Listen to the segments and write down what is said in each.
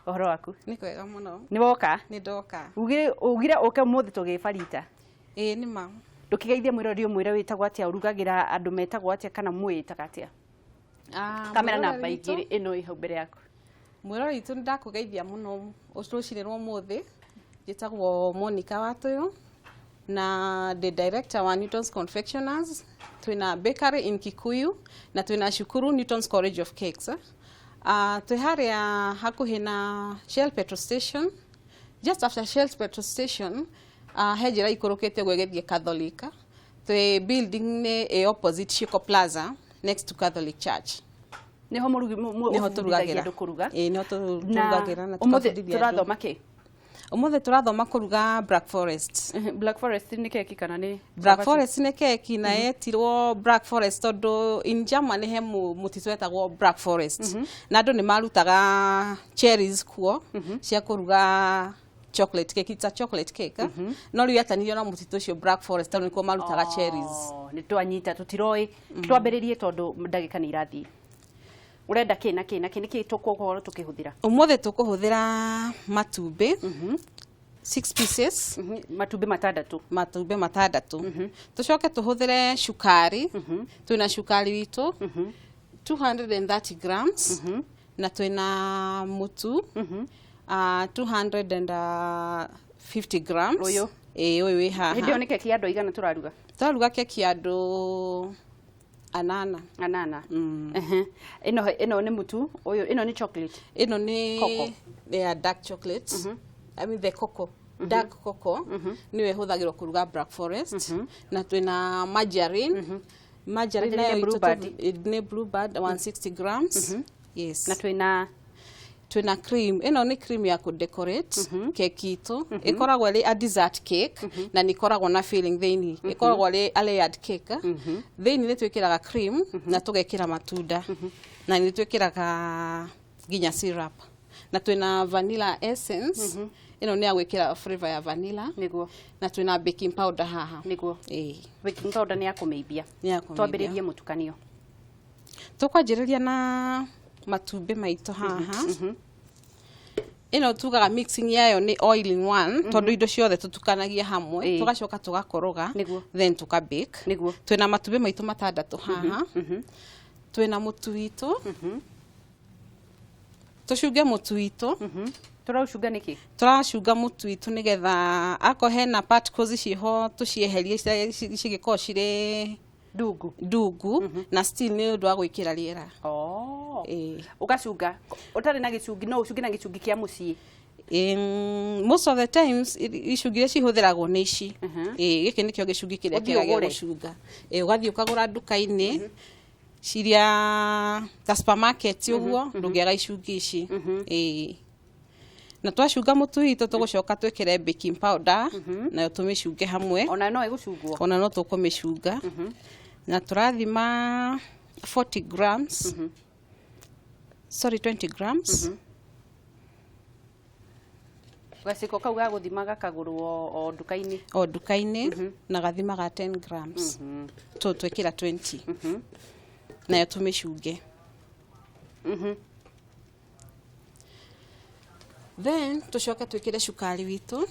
Ohoro waku Nĩ kwega mũno. Nĩ woka Nĩ ndoka. Ugire ũke mũthĩ tũgĩbarita Nĩ ma. Ndũkĩgeithie mwĩrori ũmwĩre wĩtagwo atĩa ũrugagĩra andũ metagwo atĩa kana mwĩtaga atĩa Kamera namba igĩrĩ ĩno ĩ hau mbere yaku Mwĩrori witũ nĩndakũgeithia mũno rũcinĩ rwa ũmũthĩ njĩtagwo Monica Watoyo na the director wa Newton's Confectioners twina bakery in Kikuyu na twina Shukuru Newton's College of Cakes twĩ harĩa hakuhĩ na Shell petrol station just after Shell petrol station he njĩra ikũrũkĩte gwegethie Catholic twĩ building nĩ opposite Shiko Plaza next to Catholic Church Niho turugagĩra andũ kũruga niho turugagĩra na tukabundithia andũ turathoma kĩ Umuthi turathoma kũruga Black Forest. Black Forest nĩ keki kana nĩ Black Forest nĩ keki na yetirwo Black Forest tondũ in Germany he mũtitũ wetagwo Black Forest na andũ nĩ marutaga cherries kuo cia kũruga chocolate cake, it's a chocolate cake no rĩu yatanirio na mũtitũ ũcio Black Forest tondũ nĩkuo marutaga cherries nĩ twanyita tũtiroi twambĩrĩrie tondũ ndagĩka nĩ irathiĩ Urenda kĩ na kĩ tũkũkorwo tũkĩhũthĩra Umuthi tũkũhũthĩra matumbĩ 6 pieces matumbĩ matandatũ tucoke tũhũthĩre cukari twĩna cukari witũ 230 grams na twĩna mũtu 250 grams ũyũ wĩ haha hĩndĩ ĩyo nĩ keki ya andũ aigana tũraruga keki ya andũ anana ino nĩ mutu uyu ino nĩ chocolate ino nĩ dark chocolate I mean the cocoa dark cocoa niwe hũthagĩrwo kũruga Black Forest na twĩna margarine nayo nĩ bluebird 160 grams yes na twĩna cream ino nĩ cream ya ku decorate keki itu ikoragwo ri a dessert cake na ni ikoragwo na filling thĩinĩ ikoragwo ri a layered cake thĩinĩ nĩ twĩkĩraga cream na tũgekĩra matunda na nĩ twĩkĩraga ginya syrup na twĩna vanilla essence ino nĩ ya gwĩkĩra flavor ya vanilla nĩguo na twĩna baking powder haha nĩguo baking powder nĩ ya kũmeibia twambĩrĩrie mũtukanio tũkwanjĩrĩria na matumbĩ maitũ haha ino tugaga mixing yayo ni oil in one tondu indo ciothe tutukanagia hamwe tugacoka tugakoroga then tuka bake twina matumbĩ maitũ matandatũ haha twina mũtu witũ tucunge mũtu witũ turaucunga niki turacunga mũtu witũ nigetha ako hena particles ciho tucieherie cigĩkorwo cirĩ ndungu na still nĩ ũndũ wa gwĩkĩra rĩera ugacunga utarĩ na gĩcungi no ucungi na gĩcungi kĩa mũciĩ most of the times icungi iria cihũthĩragwo nĩ ici gĩkĩ nĩkĩo gĩcungi kĩrĩa kĩega gĩa gũcunga ũgathiĩ ũkagũra nduka-inĩ ciria ta supermarket ũguo ndũngĩaga icungi ici na twacunga mũtu witũ tũgũcoka twĩkĩre baking powder nayo tũmĩcunge hamwe ona no ĩgũcungwo ona no tũkũmĩcunga na tũrathima 40 grams sorry 20 grams gaciko kau ga gũthima gakagũrwo o nduka-inĩ na gathima ga 10 grams twĩkĩra 20 nayo tũmĩcunge then tucoke twĩkĩre cukari witũ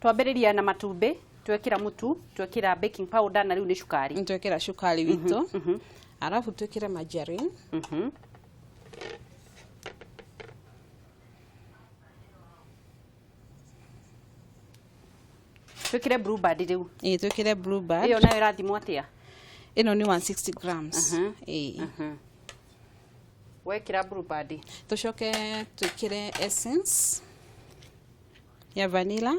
twambĩrĩria na matumbĩ twekĩra mũtu twekĩra baking powder na rĩu nĩ cukari twekĩra cukari witũ alafu twekĩre margarine twekĩre bluebird rĩu twekĩre bluebird iyo nayo ĩrathimwo atĩa ino nĩ 160 grams wekĩra bluebird tucoke twĩkĩre essence ya vanilla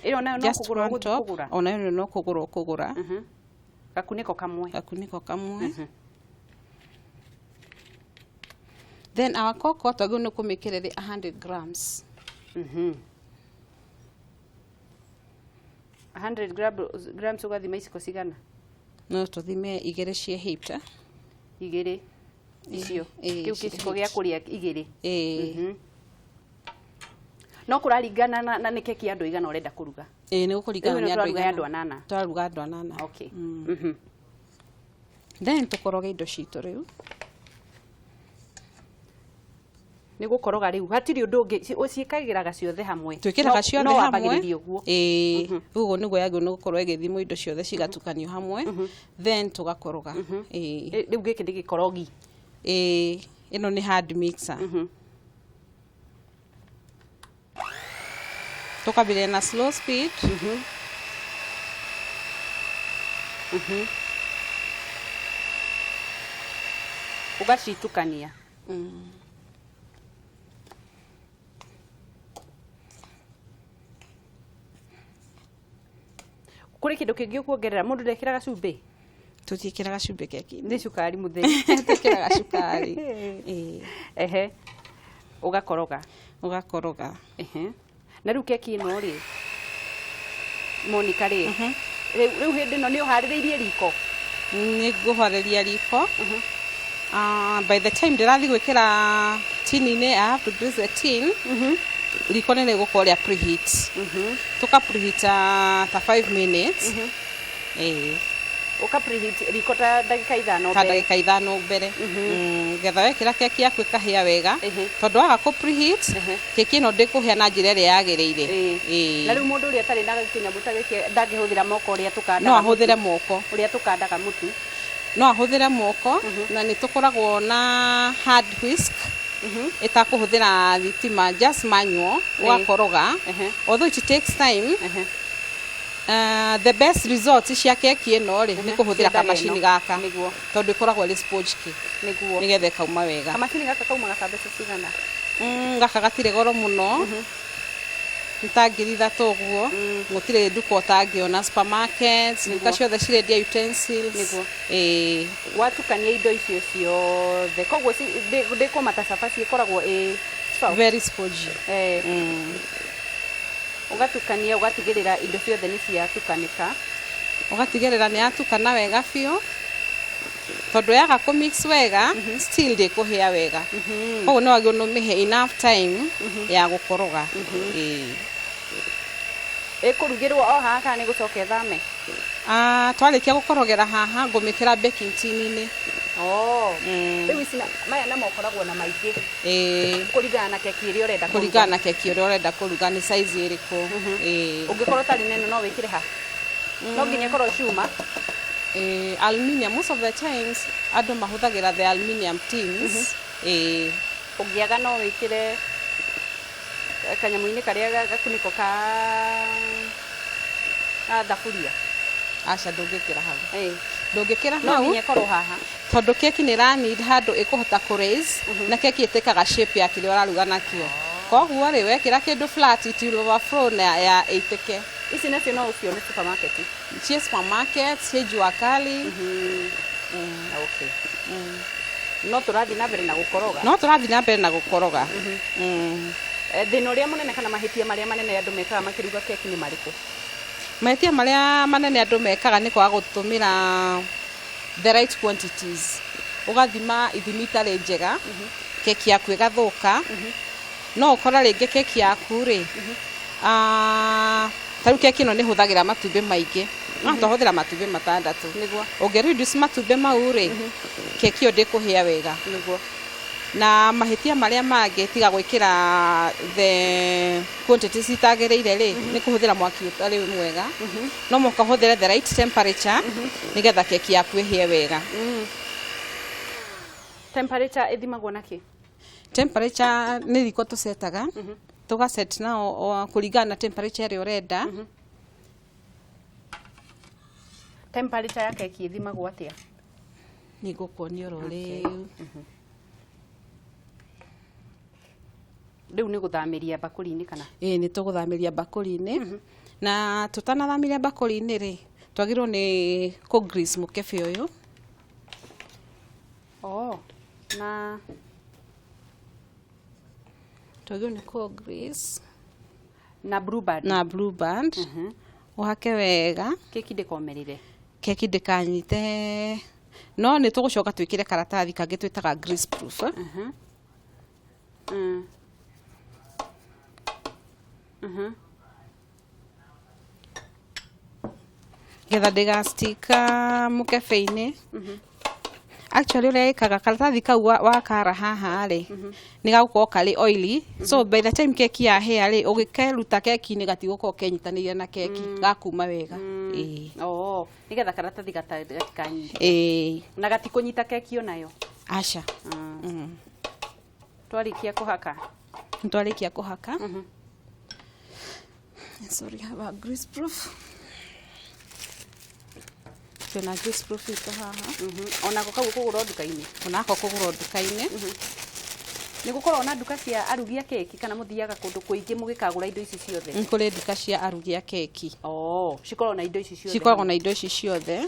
iyo nayo no kũgũra onayo no kũgũra gakunĩko kamwe then our cocoa twagĩrĩirwo nĩ kũmĩkĩra 100 grams 100 grams ugathima iciko cigana no tũthime igĩrĩ cia hipta igĩrĩ icio kiu gĩciko gĩa kũrĩa igĩrĩ no kũraringana na nĩ keki ya andũ igana ũrenda kũruga nĩ gũkũringana na andũ igana andũ anana twaruga andũ anana okay Then tukoroge indo citũ riu. Nĩ gũkoroga rĩu hatirĩ ũndũ ũngĩ ũciĩkagĩraga ciothe hamwe. Twĩkĩraga ciothe no hamwe. wambagĩrĩria ũguo. Ũguo nĩguo yagĩrĩirwo nĩ gũkorwo ĩgĩthimwo indo ciothe cigatukanio hamwe. Then tũgakoroga. Rĩu gĩkĩ nĩ gĩkorogi. Ĩno nĩ hand mixer. Tukambĩrĩria na slow speed. Ũgacitukania. Kũrĩ kĩndũ kĩngĩ ũkuongerera mũndũ ndekĩraga cumbĩ? Tũtiĩkĩraga cumbĩ keki. Nĩ cukari mũtheri. Tũtiĩkĩraga cukari. Ehe. Ũgakoroga. Ũgakoroga. Na rĩu keki ĩno rĩ, Monica rĩ, rĩu hĩndĩ ĩno nĩ ũharĩrĩirie riko? Nĩ ngũharĩria riko. By the time ndĩrathiĩ gwĩkĩra tin-inĩ, I have to grease the tin. Riko nĩ rĩgũkorwo rĩa preheat. Tuka preheat ta 5 minutes. Uka preheat riko ta ndagĩka 5 mbere. Ta ndagĩka 5 mbere. Getha wekĩra keki yaku ĩkahĩa wega. Tondũ waga kũ preheat, keki ĩno ndĩkũhĩa na njĩra ĩrĩa yagĩrĩire. Na rĩu mũndũ ũrĩa atarĩ na kĩnyamũ ta gĩkĩ ndangĩhũthĩra moko ũrĩa tũkandaga. No ahũthĩre moko. Ũrĩa tũkandaga mũtu. No ahũthĩre moko na nĩ tũkoragwo na hand whisk. Itakũhũthĩra thitima, just manual, ũgakoroga. Although it takes time, the best result cia keki ĩno rĩ nĩ kũhũthĩra kamacini gaka, tondũ ĩkoragwo ĩrĩ sponge cake, nĩgetha ĩkauma wega. Kamacini gaka kaumaga ka mbeca cigana? Gaka gatirĩ goro mũno, nĩ ta 3,000 ũguo. Gũtirĩ nduka ũtangĩona, supermarkets, nduka ciothe cirendia utensils. Watukania indo icio ciothe, koguo ndĩkũmata cabaci ĩkoragwo very spongy. Ũgatukania, ũgatigĩrĩra indo ciothe nĩ ciatukanĩka. Ũgatigĩrĩra nĩ yatukana wega biũ. Tondũ yaga kũ mix wega, still ndĩkũhĩa wega. Koguo nĩ wagĩrĩirwo nĩ ũmĩhe enough time ya gũkoroga. Ĩkũrugĩrwo o haha kana nĩ gũcoka ĩthame? Twarĩkia gũkorogera haha, ngũmĩkĩra baking tin-inĩ. Rĩu ici maya namo ũkoragwo na maingĩ. Kũringana na keki ĩrĩa ũrenda kũruga. Kũringana na keki ũrĩa ũrenda kũruga nĩ size ĩrĩkũ. Ũngĩkorwo tarĩ nene no wĩkĩre ha? No nginya ĩkorwo cuma? Aluminium, most of the times andũ mahũthagĩra the aluminium tins. Ũngĩaga no wĩkĩre kanyamũ-inĩ karĩa gakunĩko ka thaburia. Aca ndũngĩkĩra hau. Ndũngĩkĩra hau. No nginya ĩkorwo haha. Tondũ keki nĩ ra need handũ ĩkũhota kũ raise, na keki ĩtĩkaga shape ya kĩrĩa ũraruga nakĩo. Koguo rĩ wekĩra kĩndũ flat it will overflow na ya ĩitĩke. Ici nacio no ũcione supermarket? Cie supermarket, cie jua kali. Okay. No tũrathiĩ na mbere na gũkoroga? No tũrathiĩ na mbere na gũkoroga. Thĩna ũrĩa mũnene kana mahĩtia marĩa manene andũ mekaga makĩruga keki nĩ marĩkũ? Mahĩtia marĩa manene andũ mekaga nĩ kwaga gũtũmĩra the right quantities. Ũgathima ithimi itarĩ njega, keki yaku ĩgathũka. No ũkora rĩngĩ keki yaku rĩ, tarĩu keki ĩno nĩ hũthagĩra matumbĩ maingĩ. No tũhũthĩra matumbĩ 6. Ũngĩ reduce matumbĩ mau rĩ, keki ĩyo ndĩkũhĩa wega. Na mahĩtia marĩa mangĩ tiga gwĩkĩra the quantities itagĩrĩire rĩ, nĩ kũhũthĩra mwaki ũtarĩ mwega. No mũkahũthĩra the right temperature nĩgetha keki yaku ĩhĩe wega. Temperature ĩthimagwo na kĩ? Temperature nĩ riko tũsetaga. Tũgaset na kũringana na temperature ĩrĩa ũrenda. Temperature ya keki ĩthimagwo atĩa? Nĩ ngũkuonia oro rĩu. Rĩu nĩ gũthamĩria bakũri-inĩ kana? Nĩ tũgũthamĩria bakũri-inĩ. Na tũtanathamĩria bakũri-inĩ rĩ, twagĩrĩirwo nĩ kũ grease mũkebe ũyũ. Na twagĩrĩirwo nĩ kũ grease na blue band. Na blue band. Ũhake wega. Keki ndĩkomerire. Keki ndĩkanyite. No nĩ tũgũcoka twĩkĩre karatathi kangĩ twĩtaga grease proof. Getha ndĩgastika mũkebe-inĩ. Actually ule ikaga karatathi kau wa kara haha ri ni gagukorwo kari oily so by the time keki ya hĩa ri ugikeruta keki ni gatigũkorwo kenyitanĩire na keki gakuma wega nigetha karatathi gatikanyite na gatikũnyita keki onayo aca twarikia kũhaka sorry have a grease proof twina grease proof ito haha onako kau kũgũrwo nduka-inĩ nĩ gũkorwo na nduka cia arugi a keki kana mũthiaga kũndũ kũingĩ mũgĩkagũra indo ici ciothe kũrĩ nduka cia arugi a keki cikoragwo na indo ici ciothe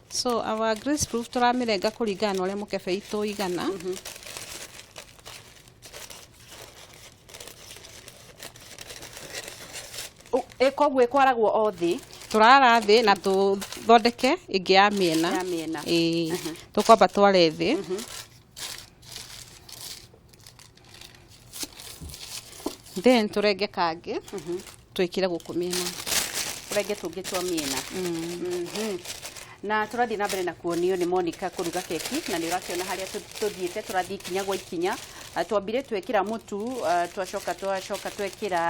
so our grease proof tũramĩrenga kũringana na ũrĩa mũkebe itũ igana koguo ĩkwaragwo o thĩ turara thĩ na tuthondeke ĩngĩ ya mĩena tukwamba tware thĩ then turenge kangĩ twĩkĩre gũkũ mĩena turenge tũngĩ twa mĩena na tũrathiĩ na mbere na kuonio nĩ Monica kũruga keki na nĩ ũrakĩona harĩa tũthiĩte tũrathiĩ ikinya gwa ikinya twambire twekĩra mũtu twacoka twekĩra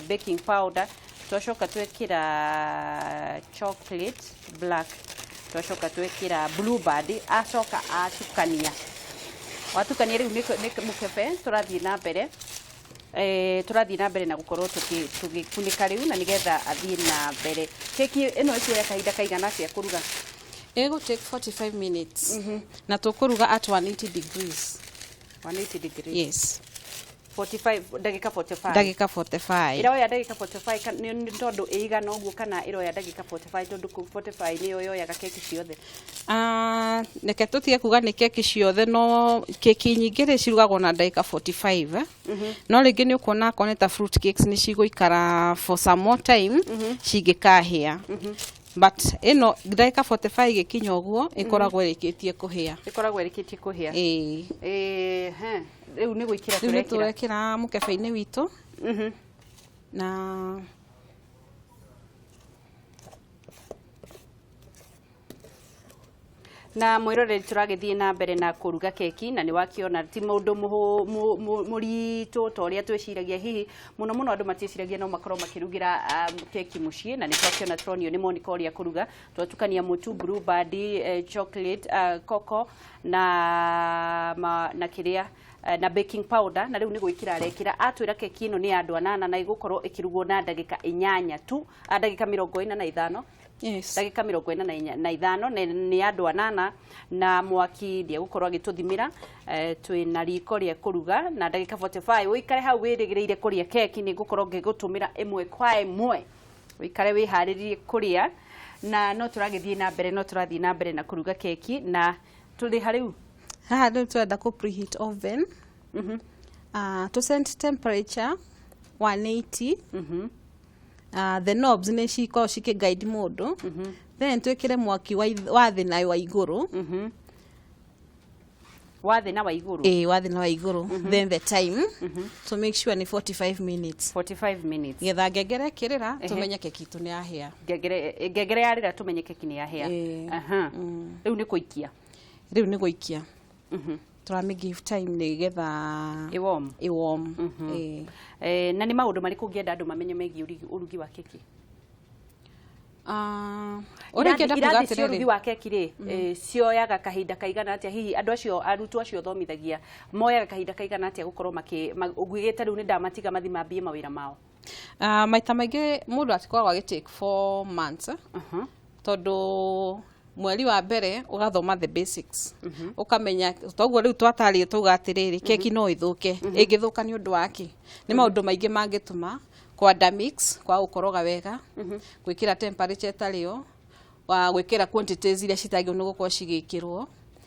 baking powder twacoka twekĩra chocolate black twacoka twekĩra bluebird acoka atukania watukania rĩu nĩ mũkebe tũrathiĩ na mbere na gũkorwo tũgĩkunĩka rĩu na nĩgetha athiĩ na mbere keki ĩno ĩkuoya kahinda kaigana atĩa kũruga ĩgũ take 45 minutes na tũkũruga at 180 degrees 180 degrees yes 45 ndagika 45 ndagika 45 ĩroya ndagika 45 nĩ tondũ ĩigana ũguo kana ĩroya ndagika 45 tondũ 45 nĩyo yoyaga keki ciothe neke tutige kuga nĩ keki ciothe no keki nyingĩ rĩ cirugagwo na ndagika 45 no rĩngĩ nĩ ũkuona akorwo nĩ ta fruit cakes nĩ cigũikara for some more time cingĩkahĩa but ĩno ndagika 45 gĩkinya ũguo ĩkoragwo ĩrĩkĩtie kũhĩa rĩu nĩ gwĩkĩra tũrekĩra mũkebe-inĩ witũ na mwĩroreri tũragĩthiĩ na mbere na kũruga keki na nĩ wakĩona ti mũndũ mũritũ ta ũrĩa twĩciragia hihi mũno andũ matiĩciragia no makorwo makĩrugĩra keki mũciĩ na nĩ twakĩona tũronio nĩ Monica ũrĩa kũruga twatukania mũtu bluebird chocolate cocoa na kĩrĩa na baking powder na rĩu nĩ gwĩkĩra arekĩra atwĩra keki ĩno nĩ ya andũ 8 na igũkorwo ĩkĩrugwo na ndagika 8 tu ndagika 45 yes ndagika 45 nĩ andũ 8 na mwaki ndĩgũkorwo agĩtũthimĩra twĩna riko rĩa kũruga na ndagika 45 wĩikare hau wĩrĩgĩrĩire kũrĩa keki nĩ ngũkorwo ngĩgũtũmĩra ĩmwe kwa ĩmwe wĩikare wĩharĩrie kũrĩa na no tũrathiĩ na mbere na kũruga keki na tũrĩ harĩu haha rĩu twenda kũ preheat oven to set temperature 180 the knobs nĩ cikorwo cikĩguide mũndũ then twĩkĩre mwaki wa thĩ na wa igũrũ wa thĩ na wa igũrũ wa thĩ na wa igũrũ then the time to make sure ni 45 minutes getha ngengere ĩkĩrĩra tũmenye keki itũ nĩ yahĩa ngengere yarĩra tũmenye keki nĩ yahĩa rĩu nĩ gũikia tũrame give time nĩgetha ĩ warm na nĩ maũndũ marĩkũ ũngĩenda andũ mamenye megiĩ ũrugi wa keki irathi cia ũrugi wa keki rĩ cioyaga kahinda kaigana atĩa hihi andũ acio arutwo acio thomithagia moyaga kahinda kaigana atĩa gũkorwo ũgwĩgĩte rĩu nĩ ndamatiga mathi mambie mawĩra mao maita maingĩ mũndũ atikoragwo agĩ-take 4 months tondũ mweri wa mbere ugathoma the basics ukamenya toguo riu twatarie tuga atiriri keki no ithũke ĩngĩthũka nĩ ũndũ wake nĩ maũndũ maingĩ mangĩtũma kwa mix kwa gũkoroga wega gwĩkĩra temperature tarĩyo wa gwĩkĩra quantities iria citagĩrĩirwo nĩ gũkorwo cigĩkĩrwo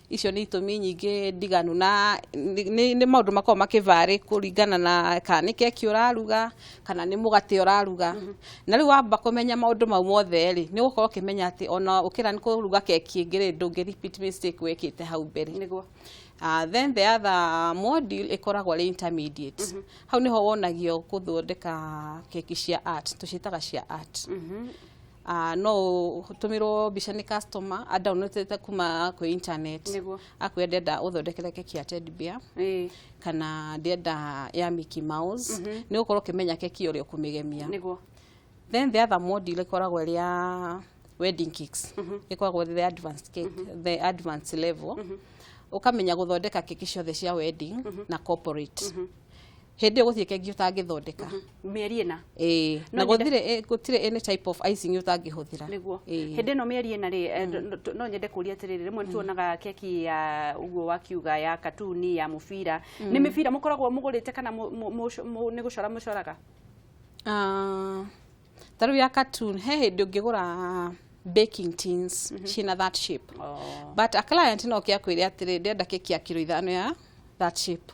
icio nĩ itũmi nyingĩ ndiganu na nĩ maũndũ makoragwo makĩvarĩ kũringana na kana nĩ keki ũraruga kana nĩ mũgate ũraruga na rĩu wamba kũmenya maũndũ mau mothe rĩ nĩ gũkorwo ũkĩmenya atĩ ona ũkĩra nĩ kũruga keki ĩngĩ rĩ ndũngĩ repeat mistake wekĩte hau mbere nĩguo then the other module ĩkoragwo rĩ intermediate hau nĩho wonagio gũthondeka keki cia art tũciĩtaga cia art no tumirwo bica ni customer downloadete kuma kwa internet akwenda uthondekere keki ya teddy bear kana ndenda ya Mickey Mouse ni ukorwo kimenya keki uri ukumigemia then the other module ikoragwo ya wedding cakes ikoragwo the advanced cake the advanced level ukamenya guthondeka keki ciothe cia wedding na corporate hindi guthie keki utangithondeka mieri ina na gutire any type of icing utangihuthira niguo hindi no mieri ina ri no nyende kuria atiriri rimwe tuonaga keki ya uguo wa kiuga ya katuni ya mubira ni mibira mukoragwo mugurite kana ni gucora mucoraga taru ya cartoon hindi ungigura baking tins cina that shape but a client no kiakwire atiri ndenda keki ya kilo 5 ya that shape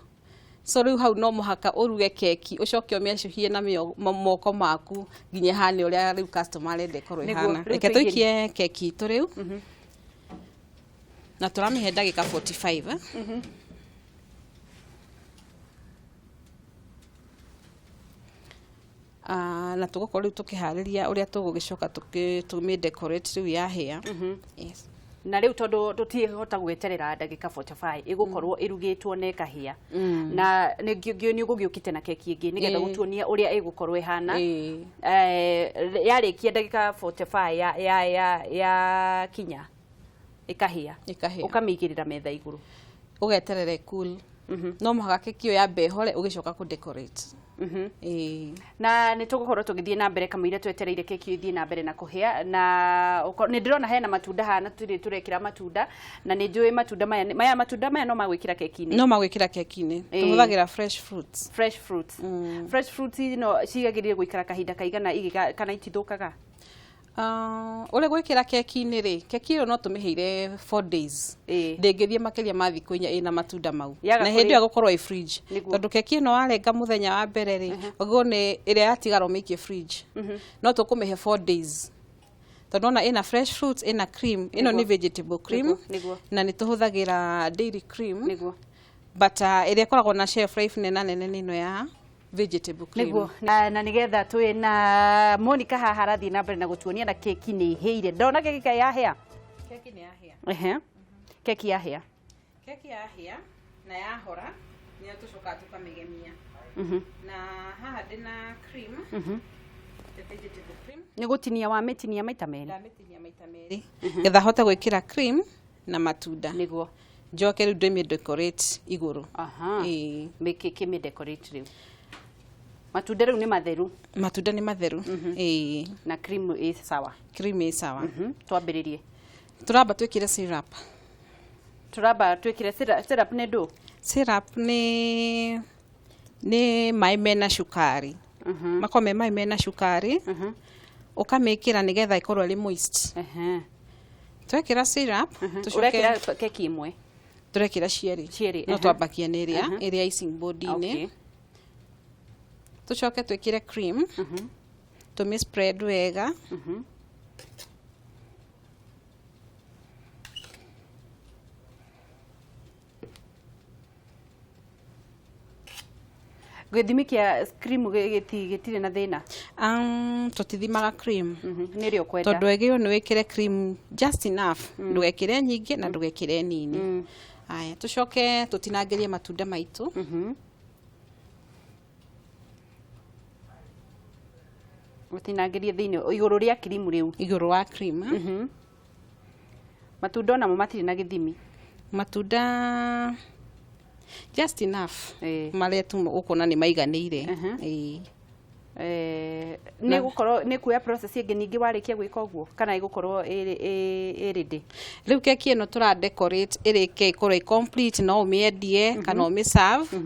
so riu hau no muhaka uruge keki ucoke umiacuhie na moko maku nginya hani uria riu customer arende korwo ihana reke tuikie keki itu riu na turamihe ndagika 45 na tugukorwo riu tukihariria uria tugugicoka tumi decorate riu ya hair yes na riu tondu tutihota gweterera ndagika 45 igukorwo irugitwo na ikahia na ni ugugiukite na keki ingi nigetha gutuonia uria igukorwo ihana yarikia ndagika 45 ya kinya ikahia ukamigirira metha iguru ugeterere cool no muhaka keki ya behore ugicoka ku decorate na ni tugukorwo tugithie na mbere kamwire twetereire keki ithie na mbere na kuhia na ni ndirona hena matunda hana turekira matunda na ni njui matunda maya no magwikira keki-ini no magwikira keki-ini tuhuthagira fresh fruits fresh fruits no cigagirie gwikara kahinda kaigana kana itithukaga ule gwikira keki-ini ri keki iro no tumiheire 4 days ndingithie makiria ma thiku inya ina matunda mau na hindi ya gukorwo i fridge tondu keki ino warenga muthenya wa mbere ri uguo ni ire yatigara mikie fridge no tukumihe 4 days tondu na ina fresh fruits ina cream ino ni vegetable cream na ni tuhuthagira dairy cream but ire koragwo na shelf life nene ino ya vegetable cream niguo na nigetha twi na Monica haha rathi na mbere na gutuonia na keki ni heire ndona keki ya hea keki ni ya hea keki ya hea na ya hora ni tucoka tukamigemia na haha ndina cream the vegetable cream ni gutinia wa metinia maita meri getha hote gwikira cream na matunda niguo njoke riu ndimi decorate iguru keki mi decorate riu matunda riu ni matheru na cream is sawa twambiririe turamba twikire syrup ni ndu syrup ni mai mena cukari makome mai mena cukari ukamikira nigetha ikorwo ri moist twekira syrup turekira keki imwe turekira cieri no twambakia ni iria icing board ini tucoke twikire cream tumi spread wega githimi kia cream gitire na thina tutithimaga cream nirio kwenda tondu egio ni wikire cream just enough ndugekire nyingi na ndugekire nini aya tucoke tutinangirie matunda maitu utinangirie thini iguru ria cream riu iguru wa cream matunda namo matire na githimi matunda just enough maria tu ukona ni maiganire ni gukorwo ni kuya process ingi ningi warikia gwika uguo kana igukorwo ready riu keki ino tura decorate irike ikorwo complete no umiendie kana umiserve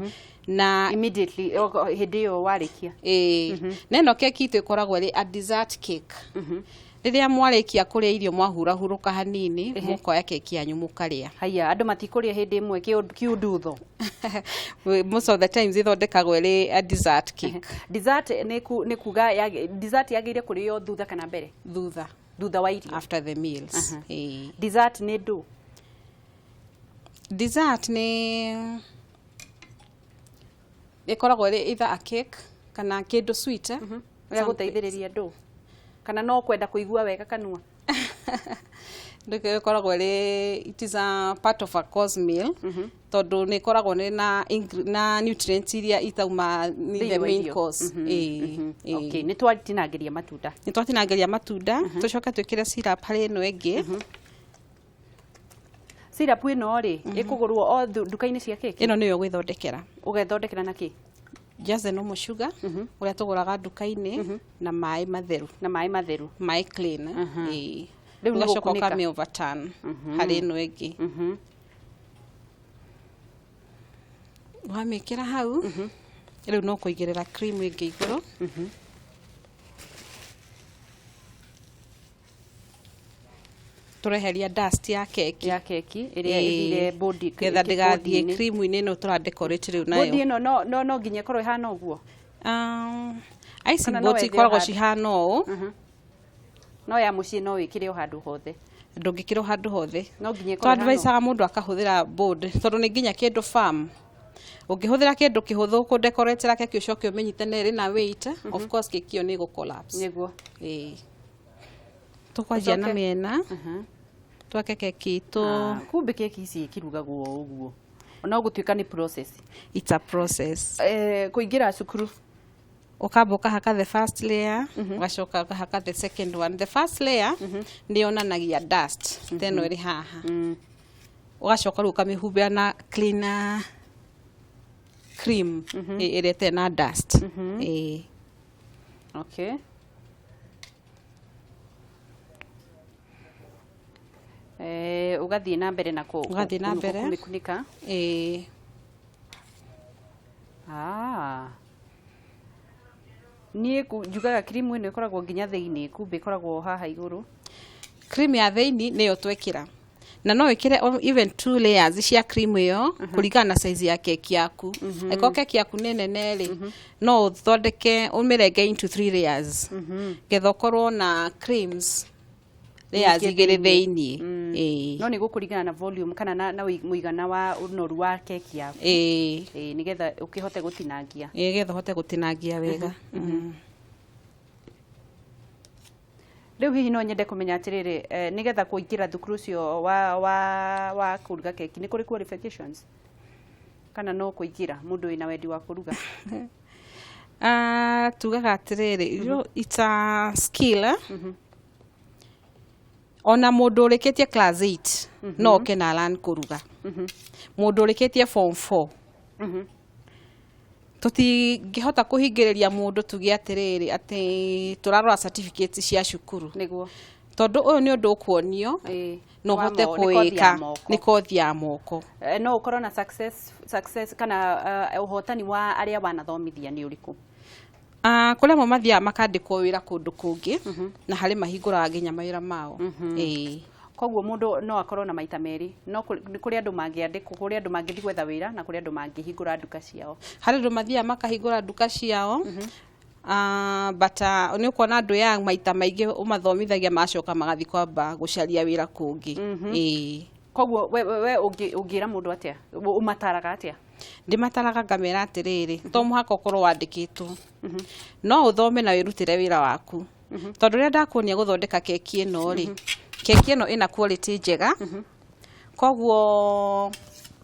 na immediately hindi yo warikia neno keki itu ikoragwo ri a dessert cake riria mwarikia kuria irio mwahura huruka hanini mukoya keki yanyu mukaria haya andu matikuria hindi imwe kiundutho most of the times ithondekagwo ri a dessert cake dessert ni kuga ya dessert yagiire kurio thutha kana mbere thutha wa irio after the meals dessert ni ndu dessert ni ikoragwo ri either a cake kana kindu sweet ya guteithiriria ndu kana no kwenda kuigua wega kanua ndike koragwo ri it is a part of a course meal tondu ni koragwo ni na nutrients iria itauma ni the main course okay ni twatinangiria matunda tucoka twikire syrup hari no engi syrup ino ri ikugurwo o duka-ini cia keki ino niyo gwithondekera ugethondekera na ki just the normal sugar uria tuguraga duka-ini na mai matheru mai clean riu ni gukunika me overturn hari ino engi wamikira hau riu no kuigirira cream ingi iguru tureheria dust ya keki iria ithire body getha ndigathie cream ine no tura decorate riu nayo body ino no nginya korwo ihana uguo icing board ikoragwo cihana uu no ya mucii no wikire o handu hothe ndungikira handu hothe no nginya korwo advice mundu akahuthira board tondu ni nginya kindu farm ungihuthira kindu kihuthu ku decorate ra keki ucoke umenyite neri na weight of course keki yo ni go collapse niguo tukwanjia na miena twake keki to kumbe keki ici ikirugagwo uguo ona gutuika ni process it's a process kuingira cukuru ukamba ukahaka the first layer ugacoka ukahaka the second one the first layer ni onanagia dust then iri haha ugacoka riu kamihumbia na cleaner cream irete na dust okay ugathie na mbere na kumikunika nie njugaga cream ino ikoragwo nginya theini kumbe ikoragwo haha iguru cream ya theini niyo twekira na no wikire even 2 layers cia cream iyo kuringana na size ya keki yaku eko keki yaku nene neri no uthondeke umirenge into 3 layers getha korwo na creams layers igire theini no ni gukuringana na volume kana na muigana wa unoru wa keki yaku nigetha ukihote gutinangia getha hote gutinangia wega riu hihi no nyende kumenya atiriri nigetha kuingira thukuru cio wa kuruga keki ni kuri qualifications kana no kuingira mundu ina wendi wa kuruga tugaga atiriri it's a skill ona mundu urikitie class 8 no kena learn kuruga mundu urikitie form 4 tutingihota kuhingiriria mundu tugi atiriri ati turarora certificate cia cukuru niguo tondu uyu ni undu kuonio no hote kuika ni kothi ya moko no ukorwo na success kana uhotani wa aria wanathomithia ni uriku kuria mo mathia makandikwo wira kundu kungi na hari mahingura nginya mawira mao koguo mundu no akorwo na maita meri no kuri andu mangiandikwo kuri andu mangithi gwetha wira na kuri andu mangihingura duka ciao hari andu mathia makahingura duka ciao but ni ukona andu ya maita maingi umathomithagia macoka magathi kwamba gucaria wira kungi koguo we ungira mundu atia umataraga atia ndimataraga ngamera atiriri to muhaka ukorwo wandikitwo no uthome na wirutire wira waku tondu ria ndakuonia guthondeka keki ino ri keki ino ina quality njega koguo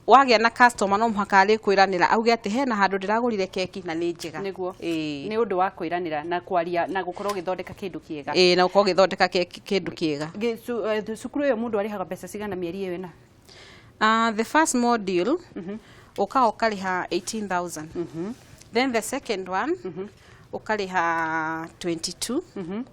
wagia na customer no muhaka ari kwiranira auge ati hena handu ndiragurire keki na ni njega niguo ni undu wa kwiranira na kwaria na gukorwo githondeka kindu kiega na ukorwo githondeka keki kindu kiega cukuru yo mundu arihaga mbeca cigana mieri iyo ina the first module ukariha 18,000 then the second one ukariha 22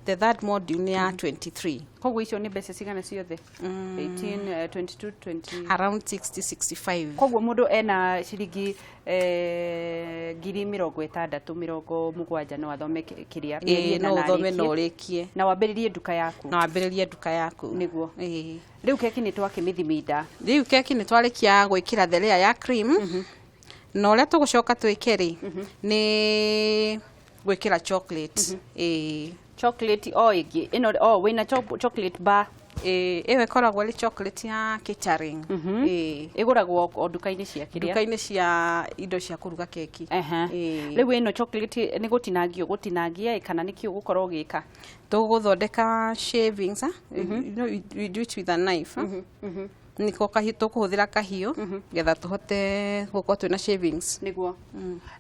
the third module ni ya 23 koguo icio ni mbeca cigana ciothe 18 22 20 around 60-65 koguo mundu ena ciringi 60,60 no athome kiria no uthome no urikie na wambiririe duka yaku niguo riu keki ni twakimithimida riu keki ni twarikia gwikira the layer ya cream no uria tugucoka twikeri ni gwikira chocolate chocolate ingi ino wina chocolate bar Ewe koragwo chocolate ya catering. Iguragwo o nduka-inĩ cia kiria. Nduka-inĩ cia indo cia kuruga keki. Riu ino chocolate ni gutinangia kana nikio gukorwo gika. Tuguthondeka shavings, we do it with a knife. Niko tukuhuthira kahiu getha tuhote gukorwo twina shavings niguo.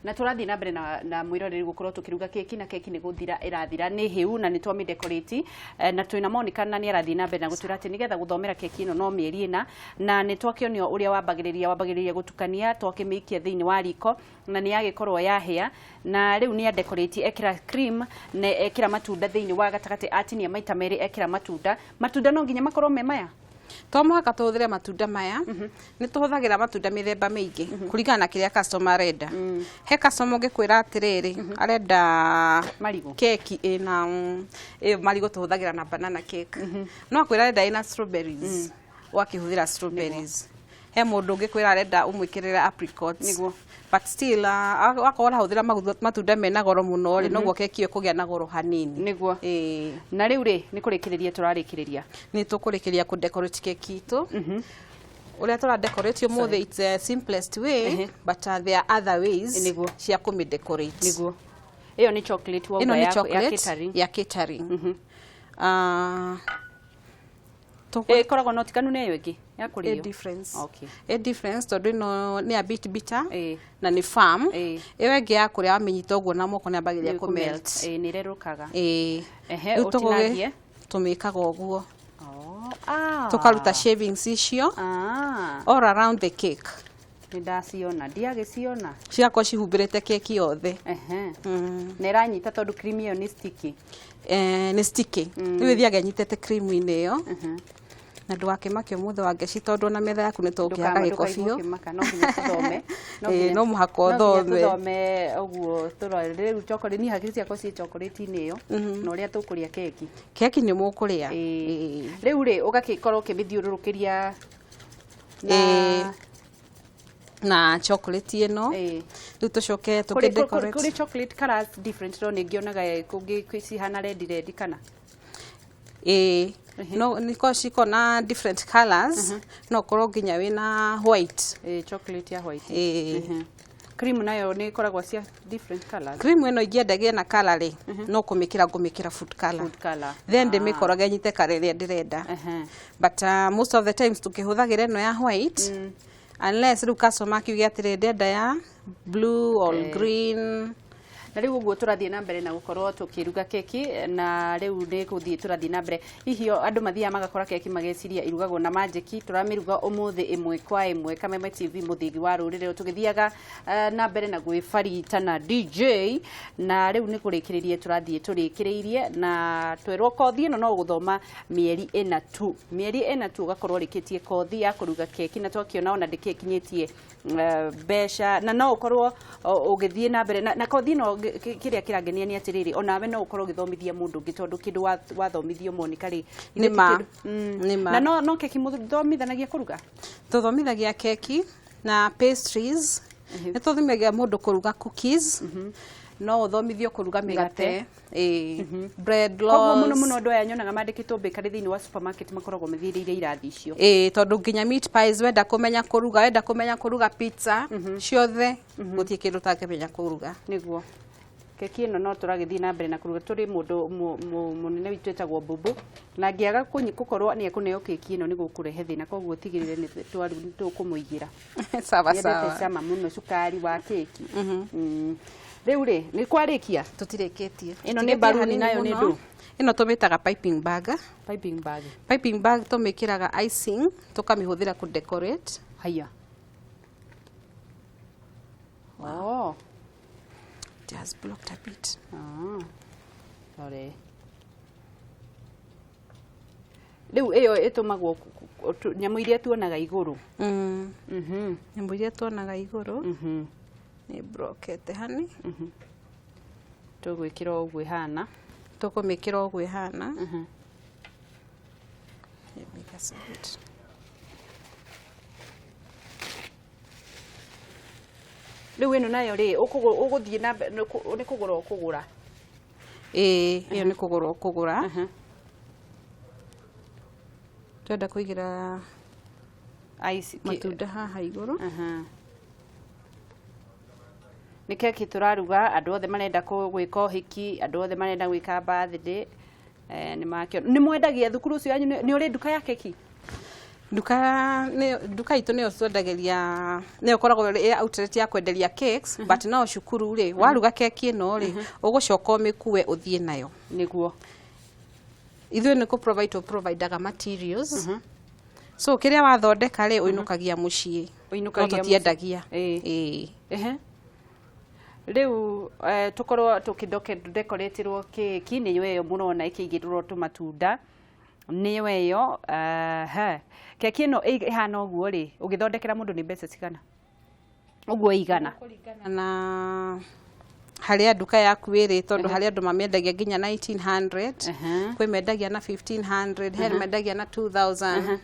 Na turathii na mbere na mwiroreri gukorwo tukiruga keki na keki ni guthira irathira ni hiu na ni twa decorate na twina Monica na ni arathii na mbere na gutwira ati nigetha guthomera keki ino no mieri ina na ni twakionio uria wambagiriria gutukania twakimikia thiini wa riko na ni yagikorwo yahia na riu ni decorate ekira cream na ekira matunda thiini wa gatakati atinia maita meri ekira matunda no nginya makorwo me maya. To muhaka tuhuthire matunda maya ni tuhuthagira matunda mithemba mingi kuringana na kiria customer arenda. He customer ungikwira atiriri arenda marigo keki ina marigo tuhuthagira na banana cake. No akwira arenda ina strawberries wakihuthira strawberries. He mundu ungikwira arenda umwikirire apricots niguo. But still wakora huthira matunda mena goro muno ri noguo keki iyo kugia na goro hanini niguo. Na riu ri ni kurikiriria turarikiriria ni tukurikiria ku decorate keki itu. Uria tura decorate umuthi it's the simplest way but there are other ways cia ku decorate niguo. Iyo ni chocolate wa ya catering. Koragwo no tikanu ne yo ingi ya kurio. A difference. Okay. A difference tondu no ni a bit bitter na ni firm. Ewe ngi ya kuria amenyita uguo na moko ni ambagiria ku melt. Ni rerukaga. Utinagie tumikaga uguo. Tukaruta shavings icio all around the cake. Nindasiona ndiagiciona ciakwa cihumbirite keki yothe. Na iranyita tondu cream iyo ni sticky. Ni sticky. Riu ithiaga nyitete cream ine yo. Na ndugakimake muthe wange ci tondu na metha yaku ni tukiaga giko biu. No muhaka thome uguo turore riu chocolate ni hakiri ciakwa ci chocolate ine yo na uria tukuria keki ni mukuria. Riu ri ugakikorwo kimithiururukiria na chocolate ino riu tucoke tukidecorate kuri chocolate colors different ro ningionaga kungi cihana red kana no niko ciko na different colors no korwo nginya wina white chocolate ya white cream nayo ni koragwa cia different colors. Cream ino ingiendagia na color ri no ngumikira food color then de mikoroga nyite color ria ndirenda but most of the times tukihuthagira ino ya white unless riu customer akiuga atire ndenda ya blue or green. Na riu uguo turathie na mbere na gukorwo tukiruga keki na riu ni kuthie turathie na mbere ihio andu mathia magakora keki mageciria irugagwo na magic. Turamiruga umuthi imwe kwa imwe Kameme TV muthigi wa rurire tugithiaga na mbere na gwifarita na DJ na riu ni kurikiririe turathie turikiriirie na twerwo kothi ino no guthoma mieri ina tu ugakorwo rikitie kothi ya kuruga keki na twakiona ona ndikikinyitie besha na no ukorwo ugithie na mbere na kothi no kiria kirangenia ni atiriri onawe no ukorwo githomithia mundu gitondu kindu wathomithio Monica ri nima na no keki muthomithanagia kuruga tuthomithagia keki na pastries ni tuthomithagia mundu kuruga cookies no uthomithio kuruga migate bread loaves muno ndo aya nyonaga mandikitwo bakery thiini wa supermarket makoragwo methiriire irathi icio tondu nginya meat pies wenda kumenya kuruga pizza ciothe gutie kindu takimenya kuruga niguo. Keki ino no turagithii na mbere na kuruga turi mundu munene witu etagwo Bubu na ngiaga gukorwo ni ekuneo keki ino ni gukurehe thina koguo tigirire ni tukumuigira sawa sama muno sukari wa keki. Riu ri ni kwarikia tutirikitie ino ni baruni nayo ni ndu ino tumitaga piping bag tumikiraga icing tukamihuthira ku decorate haya just blocked a bit sorry. Riu iyo itumagwo nyamu iria tuonaga iguru nyamu iria tuonaga iguru ni brokete hani tugwikira uguo ihana tukumikira uguo ihana riu ino nayo ri uguthie na ni kugura ukugura iyo ni kugura ukugura twenda kuigira ice matunda haha iguru. Nĩ keki tũraruga, andũ othe marenda gwĩka ũhiki, andũ othe marenda gwĩka birthday. Nĩ mwendagia thukuru ũcio yanyu nĩ ũrĩ nduka ya keki? Nduka itũ nĩyo twendagĩria, nĩyo koragwo ĩ outlet ya kwenderia cakes, but no cukuru rĩ, waruga keki ĩno rĩ, ũgũcoka ũmĩkue ũthiĩ nayo. Nĩguo. Ithuĩ nĩ providaga materials. So kĩrĩa wathondeka rĩ, ũinukagia mũciĩ. No tũtiendagia. Rĩu tũkorwo tũkĩdekoratirwo keki nĩyo ĩyo mũrona ĩkĩigĩrĩrwo tũmatunda. Nĩyo ĩyo. Keki ĩno ĩhana ũguo rĩ, ũgĩthondekera mũndũ nĩ mbeca cigana? Ũguo igana. Na harĩa nduka yaku ĩrĩ, tondũ harĩa andũ mamendagia nginya 1900, kwĩ mendagia na 1500, he mendagia na 2000.